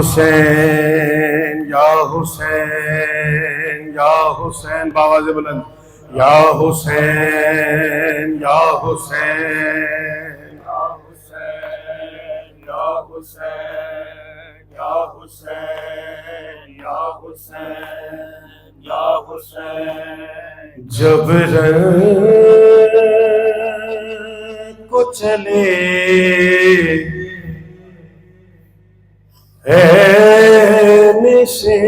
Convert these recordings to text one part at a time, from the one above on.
حسین یا حسین یا حسین باواز بلند یا حسین یا حسین یا حسین یا حسین یا حسین یا حسین یا حسین جب رنگ کو چلے سے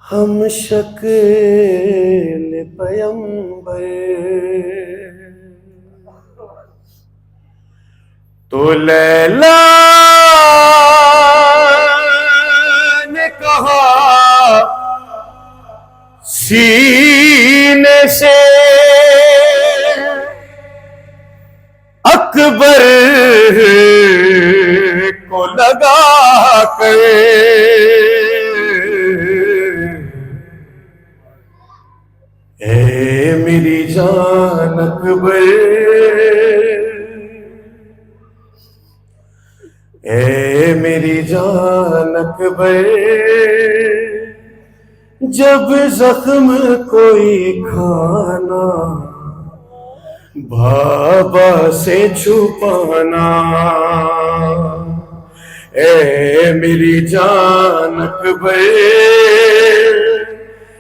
ہم شکل پیمبر تو لیلا نے کہا سینے سے اکبر کو لگا کر اے میری جان اکبر اے میری جان اکبر جب زخم کوئی کھانا بابا سے چھپانا اے میری جان اکبر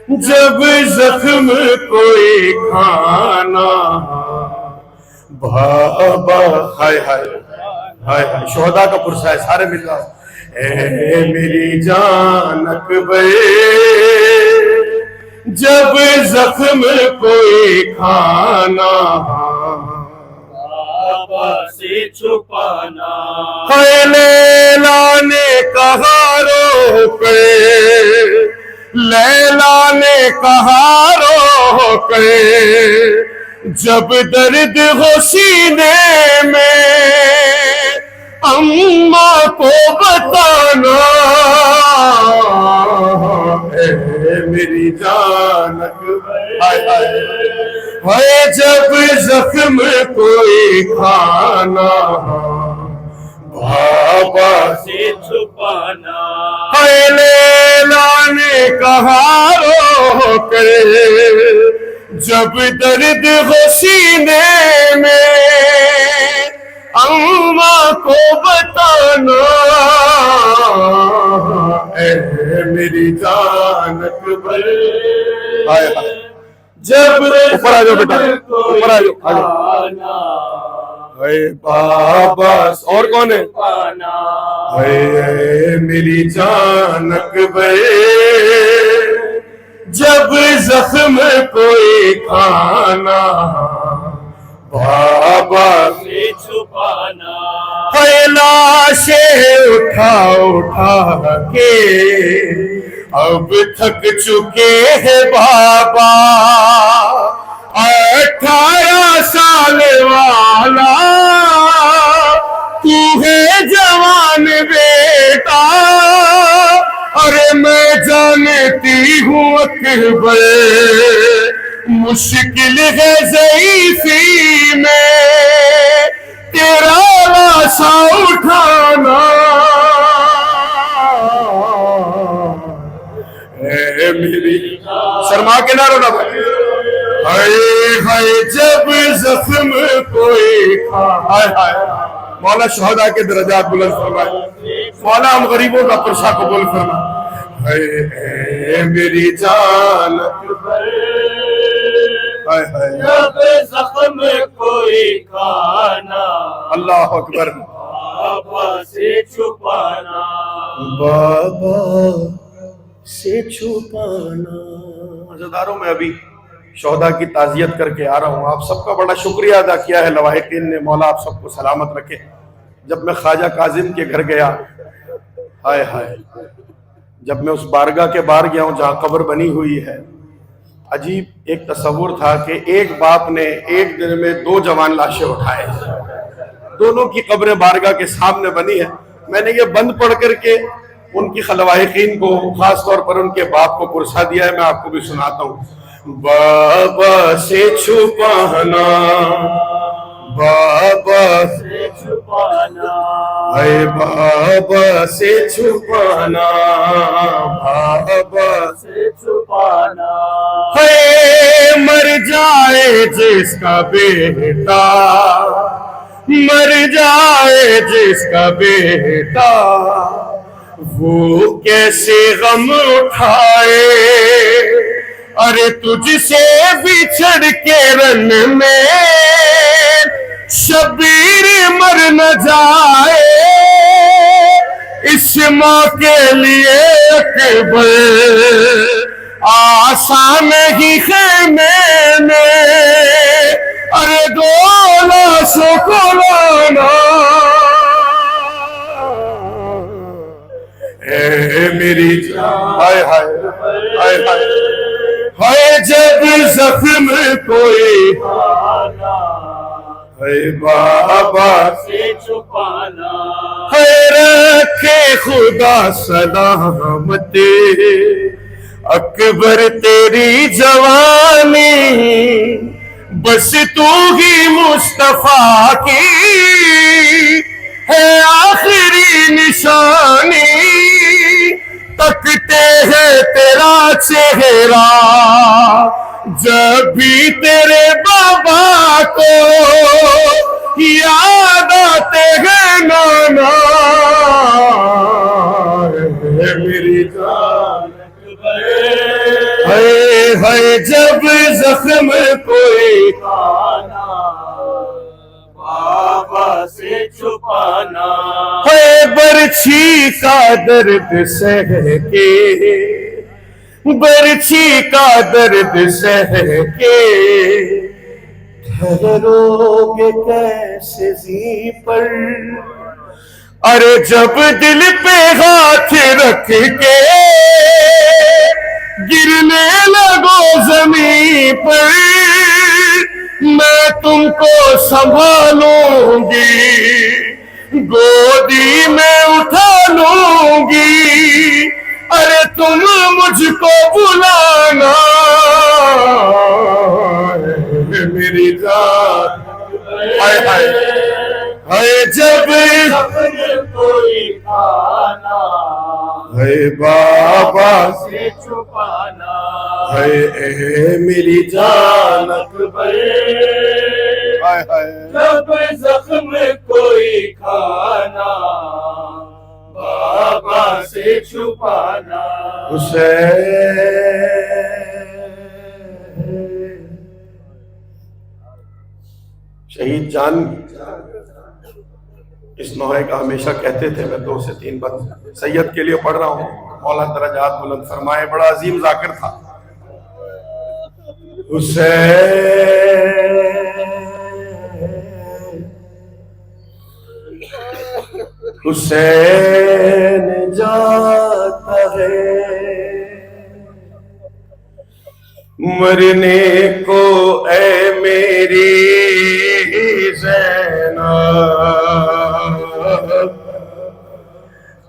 جب زخم کوئی کھانا بابا ہائے ہائے ہائے ہائے شہداء کا پرسہ ہے سارے مل جاؤ اے میری جان اکبر جب زخم کوئی کھانا بابا سے چھپانا لیلا نے کہا رو کے لیلا نے کہا رو کے جب درد ہو سینے میں اماں کو بتانا اے میری جان ہے جب زخم کوئی کھانا بابا سے چھپانا ہے لیلا نے کہا رو کر جب درد ہو سینے میں اماں کو بتانا اے میری جان اکبر جب اوپر آ جاؤ بیٹا اوپر آ جاؤ اے بابا اور کون ہے اے میری جان اکبر جب زخم کوئی کھانا بابا سے چھپانا لاشیں اٹھا اٹھا کے اب تھک چکے ہیں بابا 18 سال والا تو ہے جوان بیٹا ارے میں جانتی ہوں اکبر مشکل ہے ضعیفی میں تیرا لاشا اٹھانا اے میری شرما کے نہ رونا بھائی ہائے ہائے جب زخم کوئی ہائے ہائے مولا شہداء کے درجات بلند فرمائے مولا ہم غریبوں کا پرچہ قبول فرما ہائے اے میری جان جب زخم کوئی کھانا اللہ اکبر بابا سے چھپانا بابا سے چھپانا عزاداروں میں ابھی شہداء کی تعزیت کر کے آ رہا ہوں آپ سب کا بڑا شکریہ ادا کیا ہے لواحقین نے مولا آپ سب کو سلامت رکھے جب میں خواجہ کاظم کے گھر گیا ہائے ہائے جب میں اس بارگاہ کے باہر گیا ہوں جہاں قبر بنی ہوئی ہے عجیب ایک تصور تھا کہ ایک باپ نے ایک دن میں 2 جوان لاشیں اٹھائے دونوں کی قبریں بارگاہ کے سامنے بنی ہے میں نے یہ بند پڑھ کر کے ان کی خلوائقین کو خاص طور پر ان کے باپ کو پرسا دیا ہے میں آپ کو بھی سناتا ہوں بابا سے چھپانا بابا سے چھپانا چھپانا، اے بابا سے چھپانا، بابا سے چھپانا، ہے مر جائے جس کا بیٹا، مر جائے جس کا بیٹا، وہ کیسے غم اٹھائے، ارے تجھ سے بچھڑ کے رن میں شبیر مر نہ جائے، اس ماں کے لیے اکبر آسان نہیں خیمے میں، ارے دو لاشوں کو لانا، اے میری جان، ہائے ہائے ہائے ہائے ہائے، جب زخم کوئی اے بابا سے چھپانا، ہے رکھے خدا سلامتی اکبر تیری جوانی، بس تو ہی مصطفیٰ کی ہے آخری نشانی، تکتے ہیں تیرا چہرہ جب بھی تیرے بابا کو یاد آتے ہیں نانا، میری جان ہے جب زخم کوئی کھانا، بابا سے چھپانا، ہے برچھی کا درد سہ کے، برچھی کا درد سہ کے ٹھہرو گے کیسے زی پر، ارے جب دل پہ ہاتھ رکھ کے گرنے لگو زمین پر، میں تم کو سنبھالوں گی، گودی میں اٹھا لوں گی، ارے تم مجھ کو بلانا، میری جان، ہائے ہائے ہائے جب کوئی کھانا، ہے بابا سے چھپانا، ہے اے میری جان اکبر، جب زخم کوئی کھانا، بابا سے چھپانا، شہید جان اس نوحے کا ہمیشہ کہتے تھے، میں 2 سے 3 بات سید کے لیے پڑھ رہا ہوں، مولا درجات بلند فرمائے، بڑا عظیم ذاکر تھا حسین جاتا ہے مرنے کو، اے میری زینب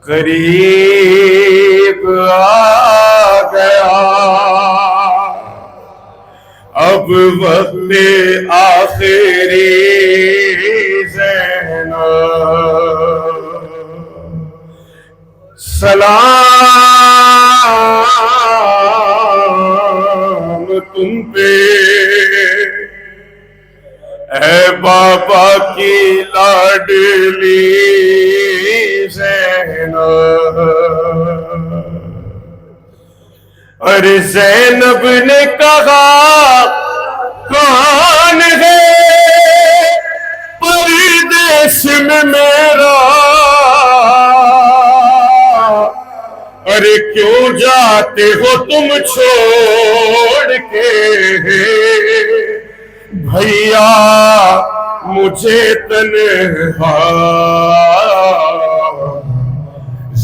قریب آ گیا، اب وقت آخری زینب، سلام تم پہ اے بابا کی لاڈلی زینب، ارے زینب نے کہا کون ہے پردیس میں میرا، ارے کیوں جاتے ہو تم چھوڑ کے بھیا مجھے تنہا،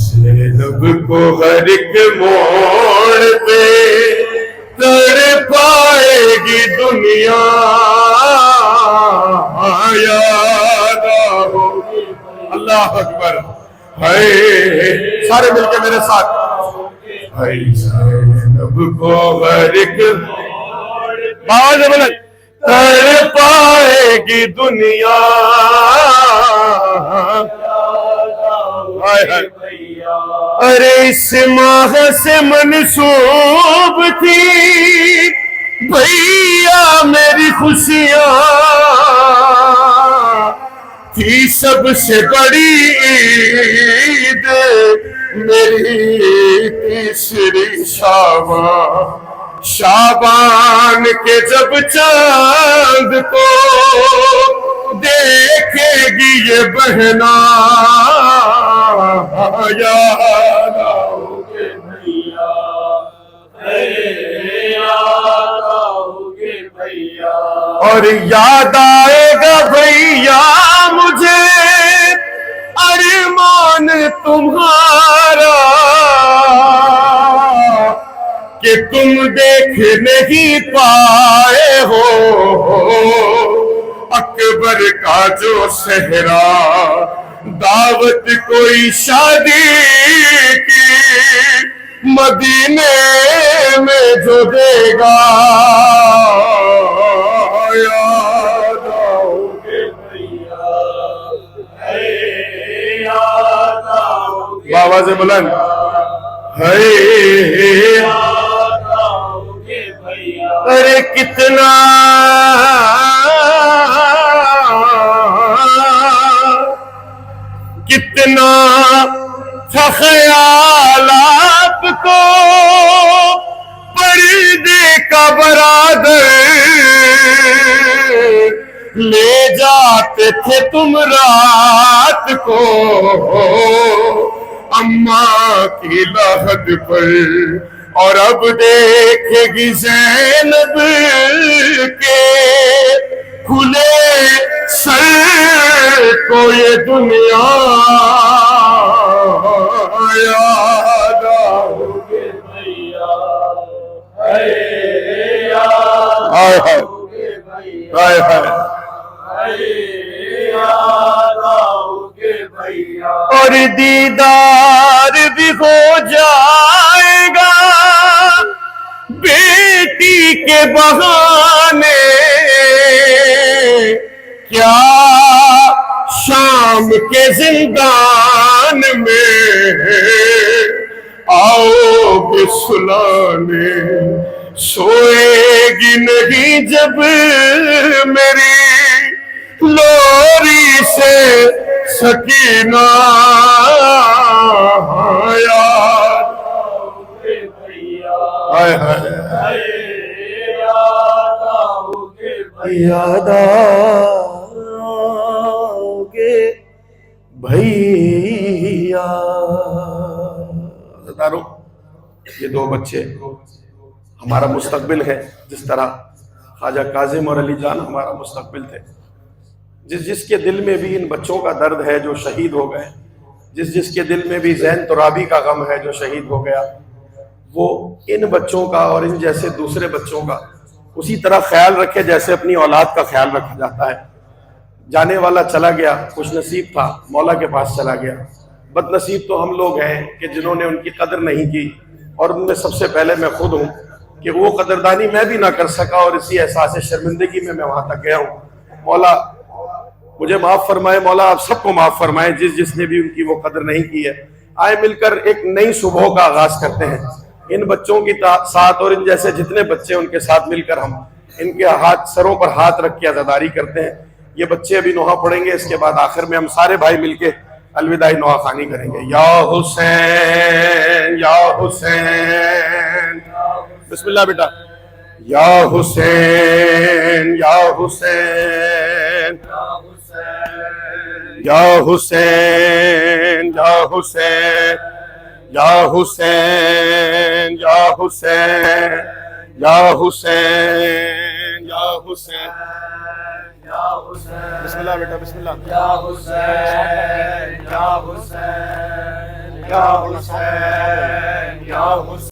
زینب کو ہر ایک موڑ پہ تڑپائے گی دنیا، یاد ہوگی، اللہ اکبر، ہائے سارے مل کے میرے ساتھ، ہائے زینب کو ہر ایک موڑ پہ تڑپائے گی دنیا، ارے اس ماہ سے منسوب تھی بھیا میری خوشیاں، تھی سب سے بڑی عید میری تیسری شابان، شابان کے جب چاند کو دیکھے گی یہ بہنا، یاد آؤ گے بھیا، یاد آؤ گے بھیا، اور یاد آئے گا بھیا مجھے ارمان تمہارا کہ تم دیکھ نہیں پائے ہو اکبر کا جو صحرا، دعوت کوئی شادی کی مدینے میں جو دے گا، یاد آؤ گے بھیا، یاد آؤ گے بابا سے بلند، یاد آؤ گے بھیا، ارے کتنا تھا خیال آپ کو پردے کا برادر، لے جاتے تھے تم رات کو اماں کی لحد پر، اور اب دیکھے گی زینب کے کھلے سر کو یہ دنیا، یاد آؤ گے بھیا، یاد آؤ گے بھیا، یاد آؤ گے بھیا، اور دیدار بھی ہو جائے گا بیٹی کے بہانے، کیا شام کے زندان میں آؤ گے سلانے، سوئے گی نہیں جب میری لوری سے سکینہ، یاد آؤ گے بھیا، یاد آؤ گے بھیا، یاد آؤ گے بھیا۔ عزیزانو، یہ دو بچے ہمارا مستقبل ہے، جس طرح خواجہ کاظم اور علی جان ہمارا مستقبل تھے۔ جس کے دل میں بھی ان بچوں کا درد ہے جو شہید ہو گئے، جس کے دل میں بھی زین ترابی کا غم ہے جو شہید ہو گیا، وہ ان بچوں کا اور ان جیسے دوسرے بچوں کا اسی طرح خیال رکھے جیسے اپنی اولاد کا خیال رکھا جاتا ہے۔ جانے والا چلا گیا، خوش نصیب تھا مولا کے پاس چلا گیا، بد نصیب تو ہم لوگ ہیں کہ جنہوں نے ان کی قدر نہیں کی، اور ان میں سب سے پہلے میں خود ہوں کہ وہ قدردانی میں بھی نہ کر سکا، اور اسی احساس شرمندگی میں وہاں تک گیا ہوں۔ مولا مجھے معاف فرمائے، مولا آپ سب کو معاف فرمائے جس نے بھی ان کی وہ قدر نہیں کی ہے۔ آئے مل کر ایک نئی صبح کا آغاز کرتے ہیں، ان بچوں کے ساتھ اور ان جیسے جتنے بچے ان کے ساتھ مل کر ہم ان کے سروں پر ہاتھ رکھ کے عزاداری کرتے ہیں۔ یہ بچے ابھی نوحہ پڑھیں گے، اس کے بعد آخر میں ہم سارے بھائی مل کے الوداعی نوحہ خوانی کریں گے۔ یا حسین یا حسین، بسم اللہ بیٹا، یا حسین یا حسین، یا حسین یا حسین، یا حسین یا حسین، یا حسین یا حسین، بسم اللہ بیٹا بسم اللہ، یا حسین یا حسین، یا حسین یا حسین۔